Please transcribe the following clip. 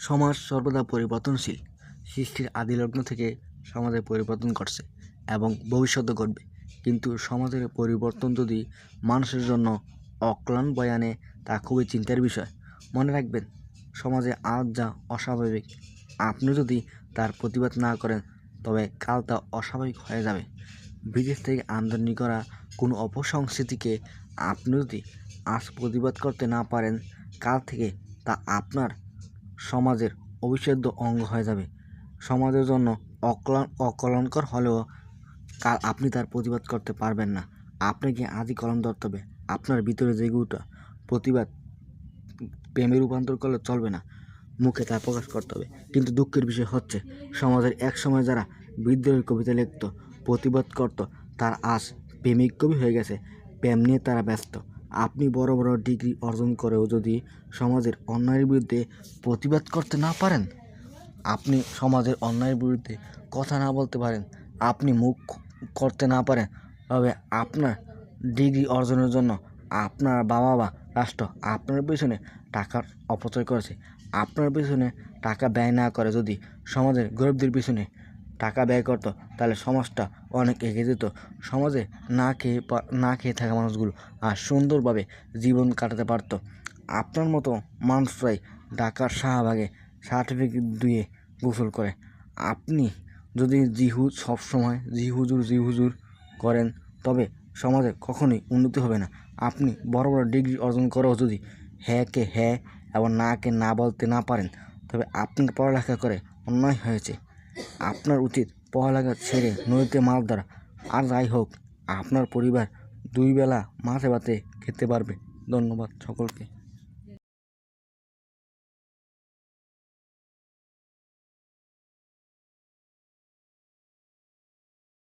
সমাজ সর্বদা পরিবর্তনশীল। সৃষ্টির আদিলগ্ন থেকে সমাজের পরিবর্তন ঘটছে এবং ভবিষ্যতে ঘটবে। কিন্তু সমাজের পরিবর্তন যদি মানুষের জন্য অকল্যাণ বয়ে আনে তা খুবই চিন্তার বিষয়। মনে রাখবেন, সমাজে আজ যা অস্বাভাবিক, আপনি যদি তার প্রতিবাদ না করেন তবে কাল তা অস্বাভাবিক হয়ে যাবে। বিদেশ থেকে আমদানি করা কোনো অপসংস্কৃতিকে আপনি যদি আজ প্রতিবাদ করতে না পারেন, কাল থেকে তা আপনার সমাজের অবিচ্ছেদ্য অঙ্গ হয়ে যাবে। সমাজের জন্য অকল্যাণকর হলেও কাল আপনি তার প্রতিবাদ করতে পারবেন না। আপনাকে আজই কলম ধরতে হবে। আপনার ভিতরে জেগে ওঠা প্রতিবাদ প্রেমে রূপান্তর করলে চলবে না, মুখে তা প্রকাশ করতে হবে। কিন্তু দুঃখের বিষয় হচ্ছে, সমাজের এক সময় যারা বিদ্রোহী কবিতা লিখত, প্রতিবাদ করত, তার আজ প্রেমিক কবি হয়ে গেছে। প্রেম নিয়ে তারা ব্যস্ত। আপনি বড় বড় ডিগ্রি অর্জন করেও যদি সমাজের অন্যায়ের বিরুদ্ধে প্রতিবাদ করতে না পারেন, আপনি সমাজের অন্যায়ের বিরুদ্ধে কথা না বলতে পারেন, আপনি মুখ করতে না পারেন, তবে আপনার ডিগ্রি অর্জনের জন্য আপনার বাবা বা রাষ্ট্র আপনার পেছনে টাকার অপচয় করেছে। আপনার পেছনে টাকা ব্যয় না করে যদি সমাজের গরিবদের পিছনে টাকা ব্যয় করতো, তাহলে সমাজটা অনেক এগিয়ে যেত। সমাজে না খেয়ে থাকা মানুষগুলো আর সুন্দরভাবে জীবন কাটাতে পারতো। আপনার মতো মানুষরাই ঢাকার শাহবাগে সার্টিফিকেট দিয়ে গোসল করে। আপনি যদি সবসময় জি হুজুর করেন, তবে সমাজে কখনোই উন্নতি হবে না। আপনি বড় বড় ডিগ্রি অর্জন করেও যদি হ্যাঁকে হ্যাঁ এবং নাকে না বলতে না পারেন, তবে আপনার পড়ালেখা করে অন্যায় হয়েছে। আপনার উচিত পড়ালেখা ছেড়ে নদীতে মাছ ধরা। আর যাই হোক, আপনার পরিবার 2 বেলা মাছে ভাতে খেতে পারবে। ধন্যবাদ সকলকে।